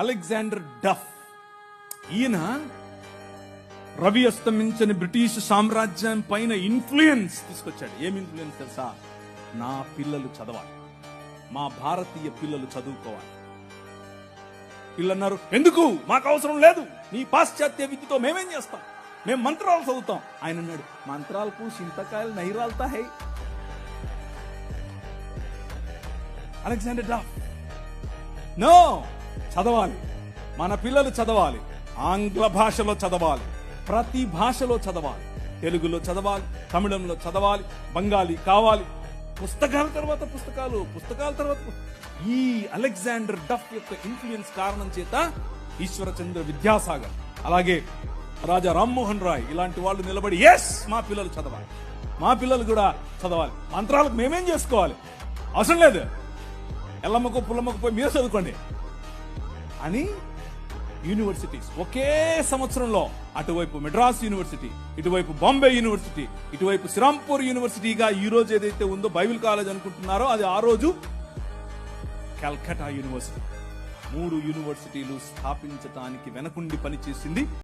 Alexander డఫ్. ఈయన Ravi అస్తమించని British సామ్రాజ్యం పైన ఇన్ఫ్లుయెన్స్ తీసుకొచ్చాడు. ఏం ఇన్ఫ్లుయెన్స్ తెలుసా? నా పిల్లలు చదవాలి, మా భారతీయ పిల్లలు చదువుకోవాలి. పిల్లన్నారు, ఎందుకు, మాకు అవసరం లేదు, నీ పాశ్చాత్య విద్యతో మేమేం చేస్తాం, మేము మంత్రాలు చదువుతాం. ఆయన అన్నాడు, మంత్రాలకు చింతకాయలు నైరాలతా హై. అలెగ్జాండర్ డఫ్ నో, చదవాలి, మన పిల్లలు చదవాలి, ఆంగ్ల భాషలో చదవాలి, ప్రతి భాషలో చదవాలి, తెలుగులో చదవాలి, తమిళంలో చదవాలి, బెంగాలీ కావాలి, పుస్తకాల తర్వాత పుస్తకాలు, పుస్తకాల తర్వాత ఈ అలెగ్జాండర్ డఫ్ యొక్క ఇన్ఫ్లుయెన్స్ కారణం చేత ఈశ్వరచంద్ర విద్యాసాగర్, అలాగే రాజా రామ్మోహన్ రాయ్ ఇలాంటి వాళ్ళు నిలబడి ఎస్ మా పిల్లలు చదవాలి, మా పిల్లలు కూడా చదవాలి, మంత్రాలకు మేమేం చేసుకోవాలి, అవసరం లేదు, ఎల్లమ్మకు పుల్లమ్మకు పోయి మీరు చదువుకోండి అని యూనివర్సిటీస్ ఒకే సంవత్సరంలో అటువైపు మెడ్రాస్ యూనివర్సిటీ, ఇటువైపు బాంబే యూనివర్సిటీ, ఇటువైపు శ్రీరాంపూర్ యూనివర్సిటీగా ఈ రోజు ఏదైతే ఉందో బైబిల్ కాలేజ్ అనుకుంటున్నారో అది ఆ రోజు కల్కటా యూనివర్సిటీ. 3 యూనివర్సిటీలు స్థాపించడానికి వెనకుండి పనిచేసింది